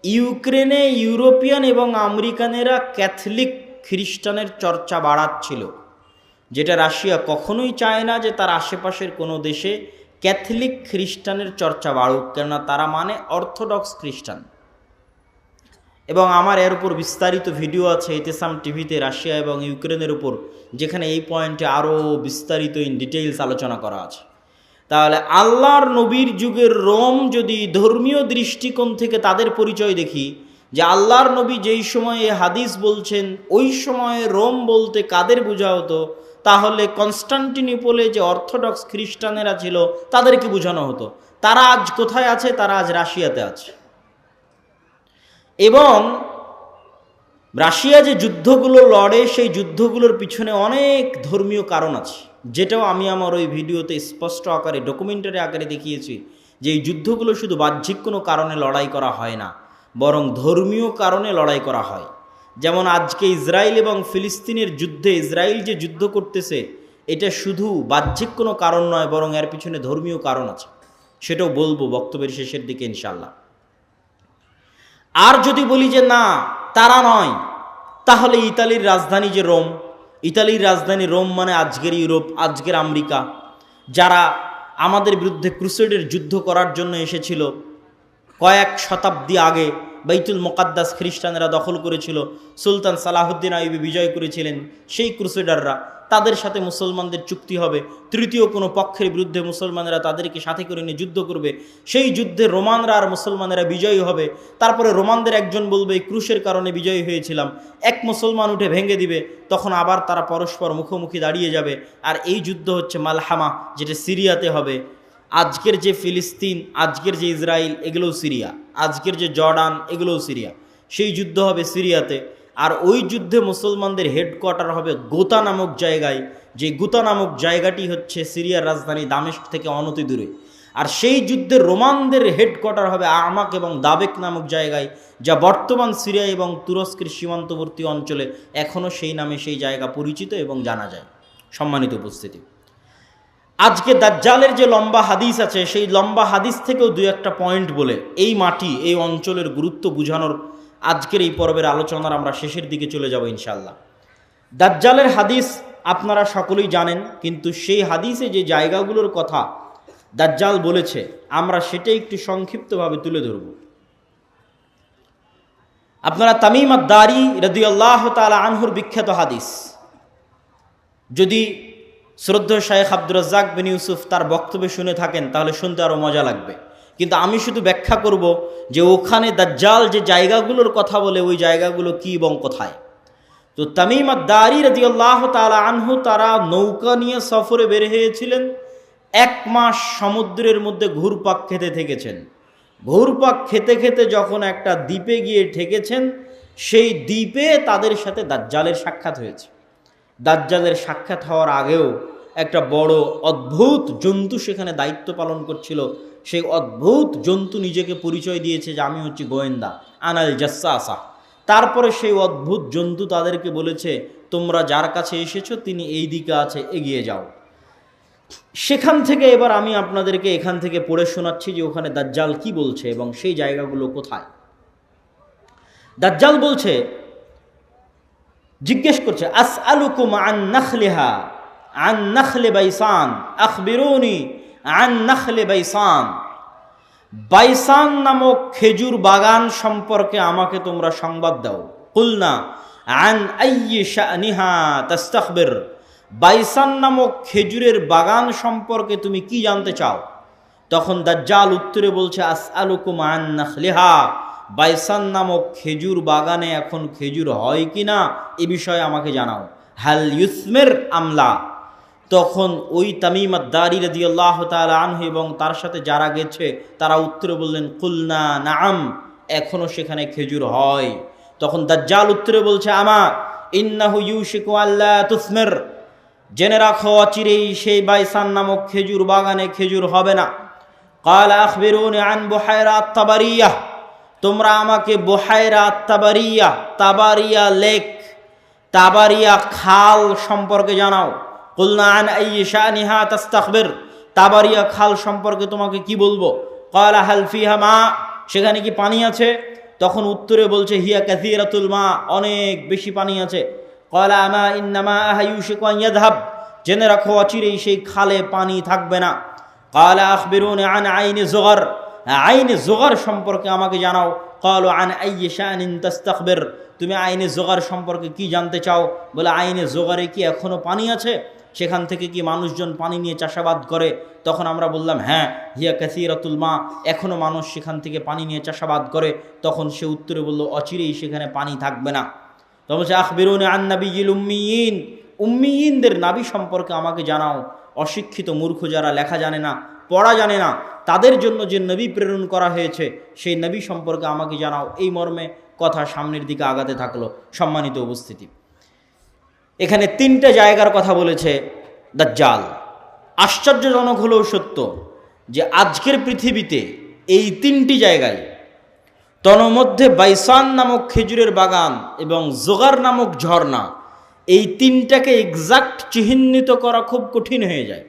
ইউক্রেনে ইউরোপিয়ান এবং আমেরিকানেরা ক্যাথলিক খ্রিস্টানের চর্চা বাড়াচ্ছিল, যেটা রাশিয়া কখনোই চায় না যে তার আশেপাশের কোনো দেশে ক্যাথলিক খ্রিস্টানের চর্চা বাড়ুক, কেননা তারা মানে অর্থোডক্স খ্রিস্টান। এবং আমার এর উপর বিস্তারিত ভিডিও আছে ইতিসাম টিভিতে, রাশিয়া এবং ইউক্রেনের উপর, যেখানে এই পয়েন্টে আরও বিস্তারিত ইন ডিটেইলস আলোচনা করা আছে। তাহলে আল্লাহর নবীর যুগের রোম যদি ধর্মীয় দৃষ্টিকোণ থেকে তাদের পরিচয় দেখি, যে আল্লাহর নবী যেই সময়ে হাদিস বলছেন ওই সময়ে রোম বলতে কাদের বোঝা হতো, তাহলে কনস্টান্টিনোপলে যে অর্থোডক্স খ্রিস্টানেরা ছিল তাদেরকে বোঝানো হতো। তারা আজ কোথায় আছে? তারা আজ রাশিয়াতে আছে। এবং রাশিয়া যে যুদ্ধগুলো লড়ে, সেই যুদ্ধগুলোর পিছনে অনেক ধর্মীয় কারণ আছে, যেটাও আমি আমার ওই ভিডিওতে স্পষ্ট আকারে, ডকুমেন্টারি আকারে দেখিয়েছি, যে এই যুদ্ধগুলো শুধু বাহ্যিক কোনো কারণে লড়াই করা হয় না, বরং ধর্মীয় কারণে লড়াই করা হয়। যেমন আজকে ইসরায়েল এবং ফিলিস্তিনের যুদ্ধে, ইসরায়েল যে যুদ্ধ করতেছে, এটা শুধু বাহ্যিক কোনো কারণ নয়, বরং এর পিছনে ধর্মীয় কারণ আছে, সেটাও বলবো বক্তব্যের শেষের দিকে ইনশাল্লাহ। আর যদি বলি যে না, তারা নয়, তাহলে ইতালির রাজধানী যে রোম, ইতালির রাজধানী রোম মানে আজকের ইউরোপ, আজকের আমেরিকা, যারা আমাদের বিরুদ্ধে ক্রুসেডের যুদ্ধ করার জন্য এসেছিল, কয়েক শতাব্দী আগে বাইতুল মুকাদ্দাস খ্রিস্টানেরা দখল করেছিল, সুলতান সালাহুদ্দিন আইয়ুবী বিজয় করেছিলেন। সেই ক্রুসেডাররা, তাদের সাথে মুসলমানদের চুক্তি হবে, তৃতীয় কোনো পক্ষের বিরুদ্ধে মুসলমানেরা তাদেরকে সাথে করে নিয়ে যুদ্ধ করবে। সেই যুদ্ধে রোমানরা আর মুসলমানেরা বিজয়ী হবে। তারপরে রোমানদের একজন বলবে এই ক্রুশের কারণে বিজয়ী হয়েছিলাম, এক মুসলমান উঠে ভেঙে দিবে, তখন আবার তারা পরস্পর মুখোমুখি দাঁড়িয়ে যাবে। আর এই যুদ্ধ হচ্ছে মালহামা, যেটা সিরিয়াতে হবে। আজকের যে ফিলিস্তিন, আজকের যে ইসরায়েল, এগুলোও সিরিয়া। আজকের যে জর্ডান, এগুলোও সিরিয়া। সেই যুদ্ধ হবে সিরিয়াতে। আর ওই যুদ্ধে মুসলমানদের হেডকোয়ার্টার হবে গোতা নামক জায়গায়, যে গোতা নামক জায়গাটি হচ্ছে সিরিয়ার রাজধানী দামেস্ক থেকে অনতি দূরে। আর সেই যুদ্ধে রোমানদের হেডকোয়ার্টার হবে আমাক এবং দাবেক নামক জায়গায়, যা বর্তমান সিরিয়া এবং তুরস্কের সীমান্তবর্তী অঞ্চলে এখনও সেই নামে সেই জায়গা পরিচিত এবং জানা যায়। সম্মানিত উপস্থিতি, আজকে দাজ্জালের যে লম্বা হাদিস আছে, সেই লম্বা হাদিস থেকেও দুই একটা পয়েন্ট বলে এই মাটি, এই অঞ্চলের গুরুত্ব বুঝানোর আজকের এই পর্বের আলোচনার আমরা শেষের দিকে চলে যাব ইনশাআল্লাহ। দাজ্জালের হাদিস আপনারা সকলেই জানেন, কিন্তু সেই হাদিসে যে জায়গাগুলোর কথা দাজ্জাল বলেছে, আমরা সেটাই একটু সংক্ষিপ্তভাবে তুলে ধরব। আপনারা তামিম আদ-দারি রাদিয়াল্লাহু তাআলা আনহুর বিখ্যাত হাদিস, যদি শ্রদ্ধেয় শায়েখ আব্দুর রাজ্জাক বিন ইউসুফ তার বক্তব্য শুনে থাকেন তাহলে শুনতে আরও মজা লাগবে। কিন্তু আমি শুধু ব্যাখ্যা করব যে ওখানে দাজ্জাল যে জায়গাগুলোর কথা বলে, ওই জায়গাগুলো কি এবং কোথায়। তো তামিম আদ-দারি রাদিয়াল্লাহু তাআলা আনহু তারা নৌকা নিয়ে সফরে বের হয়েছিলেন। 1 মাস সমুদ্রের মধ্যে ঘুরপাক খেতে থেকেছেন। ঘুরপাক খেতে খেতে যখন একটা দ্বীপে গিয়ে ঠেকেছেন, সেই দ্বীপে তাদের সাথে দাজ্জালের সাক্ষাৎ হয়েছে। দাজ্জালের সাক্ষাৎ হওয়ার আগেও একটা বড় অদ্ভুত জন্তু সেখানে দায়িত্ব পালন করছিল। সেই অদ্ভুত জন্তু নিজেকে পরিচয় দিয়েছে যে আমি হচ্ছি গোয়েন্দা, আনাল জাসসাসা। তারপরে সেই অদ্ভুত জন্তু তাদেরকে বলেছে, তোমরা যার কাছে এসেছো তিনি এই দিকে আছে, এগিয়ে যাও। সেখান থেকে এবার আমি আপনাদেরকে এখান থেকে পড়ে শোনাচ্ছি যে ওখানে দাজ্জাল কি বলছে এবং সেই জায়গাগুলো কোথায়। দাজ্জাল বলছে, জিজ্ঞেস করছে, আসআলুকুম আন নাখলিহা আন নাখলে বাইসান আখবিরুনি আন নাখলে বাইসান। বাইসান নামক খেজুর বাগান সম্পর্কে আমাকে তোমরা সংবাদ দাও। কুলনা আন আইয়ি শানিহা তাস্তাখবির। বাইসান নামক খেজুরের বাগান সম্পর্কে তুমি কি জানতে চাও? তখন দাজ্জাল উত্তরে বলছে, আসআলুকুম আন নাখলিহা। বাইসান নামক খেজুর বাগানে এখন খেজুর হয় কি না এ বিষয়ে আমাকে জানাও। হাল ইউসমির আমলা। তখন ওই তামিম আদ-দারি রাদিয়াল্লাহু তাআলা আনহু এবং তার সাথে যারা গেছে তারা উত্তরে বললেন, কুলনা নাআম, এখনো সেখানে খেজুর হয়। তখন দাজ্জাল উত্তরে বলছে, আমা ইন্নাহু ইউশিকু আল্লা তুসমির। জেনে রাখো অচিরেই সেই বাইসান নামক খেজুর বাগানে খেজুর হবে না। ক্বালা আখবিরুনি আন বুহায়রা আত-তাবারিয়া। তোমরা আমাকে বুহায়রা আত-তাবারিয়া, তাবারিয়া লেক, তাবারিয়া খাল সম্পর্কে জানাও। কুলনা আন আইয়ি শানিহা তাস্তাখবির। তাবারিয়া খাল সম্পর্কে তোমাকে কি বলবো? ক্বালা হাল ফিহা মা। সেখানে কি পানি আছে? তখন উত্তরে বলছে, হিয়া কাসীরাতুল মা, অনেক বেশি পানি আছে। ক্বালা আমা ইন্নামা ইউশিকু আন ইয়াযহাব। জেনে রাখো অচিরেই সেই খালে পানি থাকবে না। ক্বালা আখবিরুনি আন আইনি যুগর। আইনে জোগার সম্পর্কে আমাকে জানাও। ক্বালু আন আইয়ি শানিন তাস্তাখবির। তুমি আইনে জোগার সম্পর্কে কি জানতে চাও? বলে, আইনে জোগারে কি এখনো পানি আছে? সেখান থেকে কি মানুষজন পানি নিয়ে চাষাবাদ করে? তখন আমরা বললাম, হ্যাঁ, হিয়া কাসীরাতুল মা, এখনো মানুষ সেখান থেকে পানি নিয়ে চাষাবাদ করে। তখন সে উত্তরে বলল, অচিরেই সেখানে পানি থাকবে না। তখন বলছে, আখবিরুনি আন নাবিয়্যিল উম্মিয়িন। উম্মিয়িনদের নাবী সম্পর্কে আমাকে জানাও। অশিক্ষিত মূর্খ যারা লেখা জানে না, পড়া জানে না, তাদের জন্য যে নবী প্রেরণ করা হয়েছে সেই নবী সম্পর্কে আমাকে জানাও। এই মর্মে কথা সামনের দিকে আগাতে থাকলো। সম্মানিত উপস্থিতি, এখানে 3টে জায়গার কথা বলেছে দাজ্জাল। আশ্চর্যজনক হলেও সত্য যে আজকের পৃথিবীতে এই 3টি জায়গায়, তন্মধ্যে বাইসান নামক খেজুরের বাগান এবং জোগার নামক ঝর্ণা, এই 3টাকে এক্সাক্ট চিহ্নিত করা খুব কঠিন হয়ে যায়।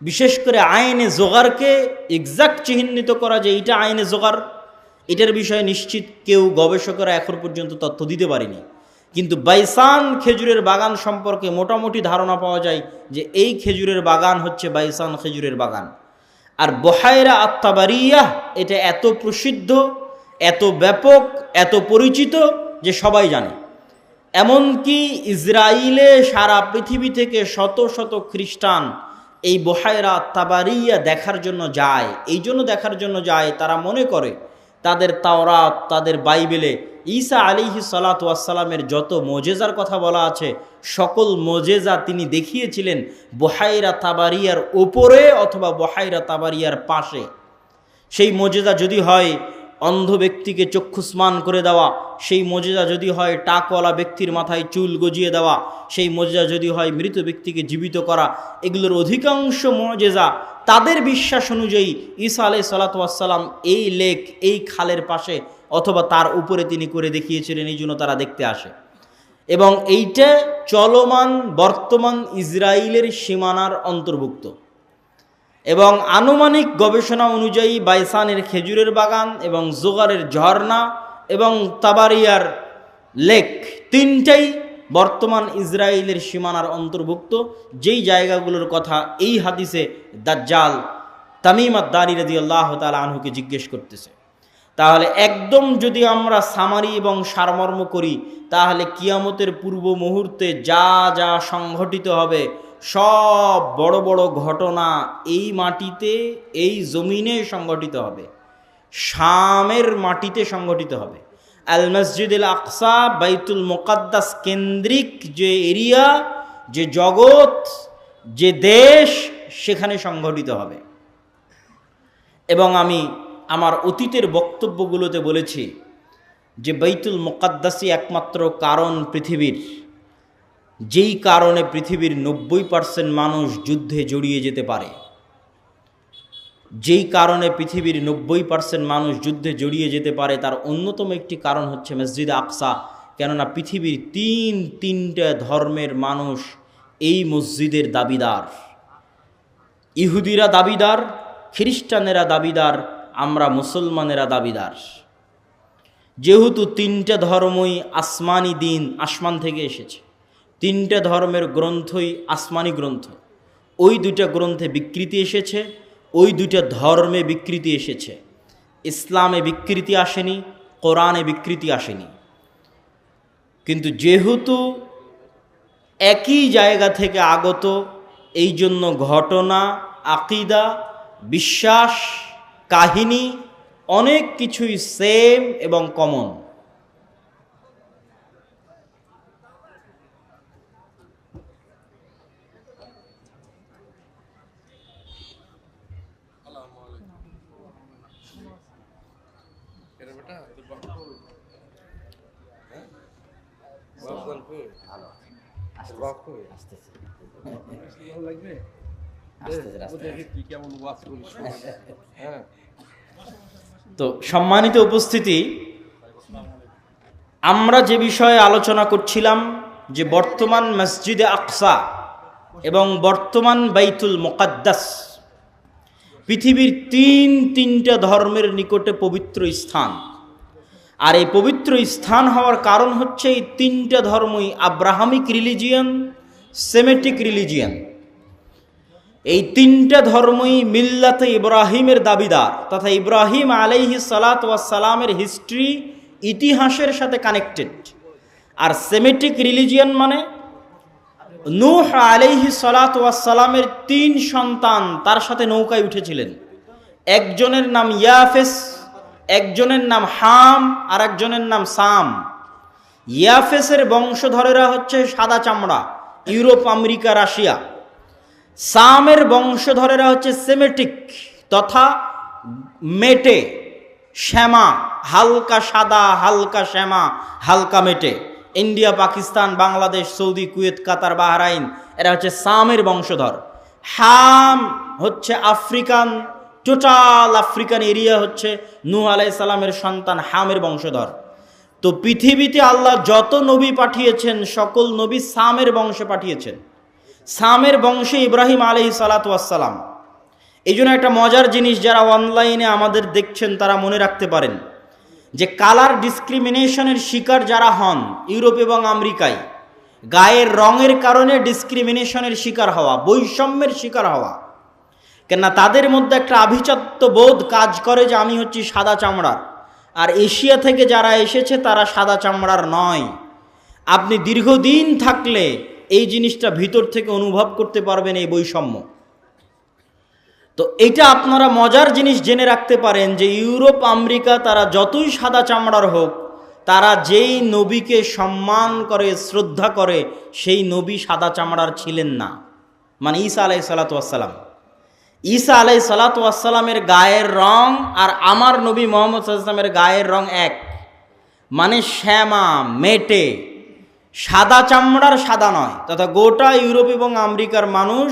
বিশেষ করে আইনে জোগারকে এক্সাক্ট চিহ্নিত করা যে এইটা আইনে জোগার, এটার বিষয়ে নিশ্চিত কেউ গবেষকরা এখন পর্যন্ত তথ্য দিতে পারেনি। কিন্তু বাইসান খেজুরের বাগান সম্পর্কে মোটামুটি ধারণা পাওয়া যায় যে এই খেজুরের বাগান হচ্ছে বাইসান খেজুরের বাগান। আর বহায়রা আত-তাবারিয়াহ এটা এত প্রসিদ্ধ, এত ব্যাপক, এত পরিচিত যে সবাই জানে। এমনকি ইসরায়েলে সারা পৃথিবী থেকে শত শত খ্রিস্টান এই বহায়রা আত-তাবারিয়া দেখার জন্য যায়। এই জন্য দেখার জন্য যায়, তারা মনে করে তাদের তাওরাত, তাদের বাইবেলে ঈসা আলাইহিস সালাতু ওয়াস সালামের যত মোজেজার কথা বলা আছে, সকল মোজেজা তিনি দেখিয়েছিলেন বহায়রা তাবারিয়ার ওপরে অথবা বহায়রা তাবারিয়ার পাশে। সেই মোজেজা যদি হয় অন্ধ ব্যক্তিকে চক্ষুস্মান করে দেওয়া, সেই মোজেজা যদি হয় টাকওয়ালা ব্যক্তির মাথায় চুল গজিয়ে দেওয়া, সেই মোজেজা যদি হয় মৃত ব্যক্তিকে জীবিত করা, এগুলোর অধিকাংশ মোজেজা তাদের বিশ্বাস অনুযায়ী ঈসা আলাইহিস সালাতু ওয়াস সালাম এই লেক, এই খালের পাশে অথবা তার উপরে তিনি করে দেখিয়েছিলেন, এই জন্য তারা দেখতে আসে। এবং এইটা চলমান বর্তমান ইসরায়েলের সীমানার অন্তর্ভুক্ত। এবং আনুমানিক গবেষণা অনুযায়ী বাইসানের খেজুরের বাগান এবং জোগারের ঝর্ণা এবং তাবারিয়ার লেক তিনটাই বর্তমান ইসরায়েলের সীমানার অন্তর্ভুক্ত, যেই জায়গাগুলোর কথা এই হাদিসে দাজ্জাল তামিম আদ-দারি রাদিয়াল্লাহু তাআলা আনহুকে জিজ্ঞেস করতেছে। তাহলে একদম যদি আমরা সামারি এবং সারমর্ম করি, তাহলে কিয়ামতের পূর্ব মুহূর্তে যা যা সংঘটিত হবে সব বড় বড় ঘটনা এই মাটিতে, এই জমিনে সংঘটিত হবে, শামের মাটিতে সংঘটিত হবে। আল মসজিদুল আকসা, বাইতুল মুকাদ্দাস কেন্দ্রিক যে এরিয়া, যে জগৎ, যে দেশ, সেখানে সংঘটিত হবে। এবং আমি আমার অতীতের বক্তব্যগুলোতে বলেছি যে বাইতুল মুকাদ্দাসই একমাত্র কারণ পৃথিবীর, যেই কারণে পৃথিবীর 90% মানুষ যুদ্ধে জড়িয়ে যেতে পারে, যেই কারণে পৃথিবীর 90% মানুষ যুদ্ধে জড়িয়ে যেতে পারে, তার অন্যতম একটি কারণ হচ্ছে মসজিদ আকসা। কেননা পৃথিবীর তিনটা ধর্মের মানুষ এই মসজিদের দাবিদার। ইহুদিরা দাবিদার, খ্রিস্টানেরা দাবিদার, আমরা মুসলমানেরা দাবিদার। যেহেতু তিনটা ধর্মই আসমানি দিন, আসমান থেকে এসেছে, তিনটা ধর্মের গ্রন্থই আসমানি গ্রন্থ, ওই দুইটা গ্রন্থে বিকৃতি এসেছে, ওই দুইটা ধর্মে বিকৃতি এসেছে। ইসলামে বিকৃতি আসেনি, কোরআনে বিকৃতি আসেনি। কিন্তু যেহেতু একই জায়গা থেকে আগত, এই জন্য ঘটনা, আকিদা, বিশ্বাস, কাহিনী অনেক কিছুই সেম এবং কমন। তো সম্মানিত উপস্থিতি, আমরা যে বিষয়ে আলোচনা করছিলাম যে বর্তমান মসজিদে আকসা এবং বর্তমান বাইতুল মুকাদ্দাস পৃথিবীর তিনটা ধর্মের নিকটে পবিত্র স্থান। আর এই পবিত্র স্থান হওয়ার কারণ হচ্ছে এই তিনটা ধর্মই আব্রাহামিক রিলিজিয়ান, সেমেটিক রিলিজিয়ান। এই তিনটা ধর্মই মিল্লাতে ইব্রাহিমের দাবিদার, তথা ইব্রাহিম আলাইহিস সালাতু ওয়াস সালামের হিস্ট্রি, ইতিহাসের সাথে কানেক্টেড। আর সেমেটিক রিলিজিয়ান মানে নূহ আলাইহিস সালাতু ওয়াস সালামের 3 সন্তান তার সাথে নৌকায় উঠেছিলেন। একজনের নাম ইয়াফেস, একজনের নাম হাম, আর একজনের নাম সাম। ইয়াফেসের বংশধরেরা হচ্ছে সাদা চামড়া, ইউরোপ, আমেরিকা, রাশিয়া। সামের বংশধরেরা হচ্ছে সেমেটিক তথা মেটে, শ্যামা, হালকা সাদা, হালকা শ্যামা, হালকা মেটে। India, Pakistan, Bangladesh, Saudi, Kuwait, Qatar, Bahrain, এরা হচ্ছে সামের বংশধর। হাম হচ্ছে আফ্রিকান, টোটাল আফ্রিকান এরিয়া হচ্ছে নূহ আলাইহিস সালামের সন্তান হামের বংশধর। তো পৃথিবীতে আল্লাহ যত নবী পাঠিয়েছেন সকল নবী সামের বংশে পাঠিয়েছেন। সামের বংশে ইব্রাহিম আলাইহিস সালাতু ওয়াস সালাম। এই জন্য একটা মজার জিনিস, যারা অনলাইনে আমাদের দেখছেন তারা মনে রাখতে পারেন যে কালার ডিসক্রিমিনেশনের শিকার যারা হন ইউরোপ এবং আমেরিকায়, গায়ের রঙের কারণে ডিসক্রিমিনেশনের শিকার হওয়া, বৈষম্যের শিকার হওয়া, কেননা তাদের মধ্যে একটা আভিজাত্য বোধ কাজ করে যে আমি হচ্ছি সাদা চামড়ার, আর এশিয়া থেকে যারা এসেছে তারা সাদা চামড়ার নয়। আপনি দীর্ঘদিন থাকলে এই জিনিসটা ভিতর থেকে অনুভব করতে পারবেন, এই বৈষম্য। তো এটা আপনারা মজার জিনিস জেনে রাখতে পারেন যে ইউরোপ আমেরিকা তারা যতই সাদা চামড়ার হোক, তারা যেই নবীকে সম্মান করে শ্রদ্ধা করে সেই নবী সাদা চামড়ার ছিলেন না। মানে ঈসা আলাইহিসসালাতু ওয়াসসালাম, ঈসা আলাইহিসসালাতু ওয়াসসালামের গায়ের রং আর আমার নবী মুহাম্মদ সাল্লাল্লাহু আলাইহি ওয়াসাল্লামের গায়ের রং এক, মানে শ্যামা মেটে, সাদা চামড়ার সাদা নয়। তথা গোটা ইউরোপ এবং আমেরিকার মানুষ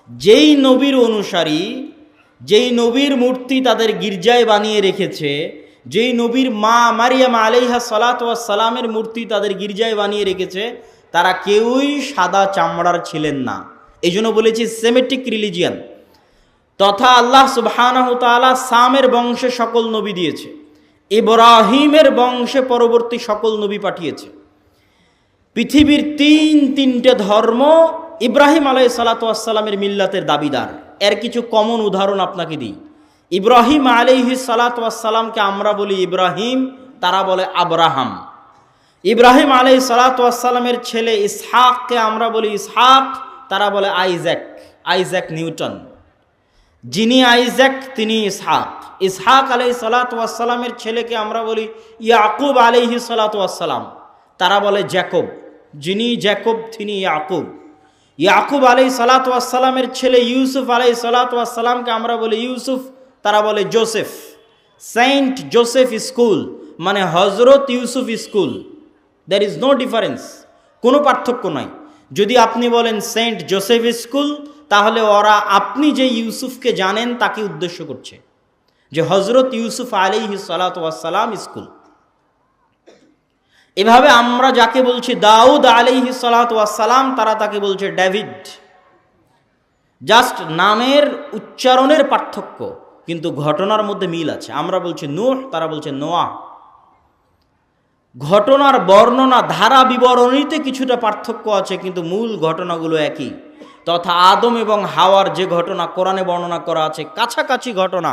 যেই নবীর অনুসারী, যেই নবীর মূর্তি তাদের গির্জায় বানিয়ে রেখেছে, যেই নবীর মা মারিয়াম আলাইহা সালাতু ওয়াস সালামের মূর্তি তাদের গির্জায় বানিয়ে রেখেছে, তারা কেউই সাদা চামড়ার ছিলেন না। এই জন্য বলেছি সেমেটিক রিলিজিয়ান। তথা আল্লাহ সুবহানাহু তাআলা সামের বংশে সকল নবী দিয়েছে, ইব্রাহিমের বংশে পরবর্তী সকল নবী পাঠিয়েছে। পৃথিবীর তিনটে ধর্ম ইব্রাহিম আলাইহিস সালাতু ওয়াস সালামের মিল্লাতের দাবিদার। এর কিছু কমন উদাহরণ আপনাকে দিই। ইব্রাহিম আলাইহিস সালাতু ওয়াস সালামকে আমরা বলি ইব্রাহিম, তারা বলে আব্রাহাম। ইব্রাহিম আলাইহিস সালাতু ওয়াস সালামের ছেলে ইসহাককে আমরা বলি ইসহাক, তারা বলে আইজ্যাক, আইজ্যাক নিউটন। যিনি আইজ্যাক তিনি ইসহাক। ইসহাক আলাইহিস সালাতু ওয়াস সালামের ছেলেকে আমরা বলি ইয়াকুব আলাইহিস সালাতু ওয়াস সালাম, তারা বলে জ্যাকব। যিনি জ্যাকব তিনি ইয়াকুব। ইয়াকুব আলাইহিস সালাতু ওয়াস সালামের ছেলে ইউসুফ আলাইহিস সালাতু ওয়াস সালামকে আমরা বলি ইউসুফ, তারা বলে জোসেফ। সেন্ট জোসেফ স্কুল মানে Hazrat Yusuf school. There is no difference, কোনো পার্থক্য নাই। যদি আপনি বলেন সেন্ট জোসেফ স্কুল, তাহলে ওরা আপনি যে ইউসুফকে জানেন তাকে উদ্দেশ্য করছে, যে হজরত ইউসুফ আলাইহিস সালাতু ওয়াস সালাম স্কুল। এভাবে আমরা যাকে বলছি দাউদ আলাইহিস সালাতু ওয়াস সালাম, তারা তাকে বলছে ডেভিড। জাস্ট নামের উচ্চারণের পার্থক্য, কিন্তু ঘটনার মধ্যে মিল আছে। আমরা বলছি নূহ, তারা বলছে নোয়াহ। ঘটনার বর্ণনা ধারা বিবরণীতে কিছুটা পার্থক্য আছে, কিন্তু মূল ঘটনাগুলো একই। তথা আদম এবং হাওয়ার যে ঘটনা কোরআনে বর্ণনা করা আছে, কাছাকাছি ঘটনা।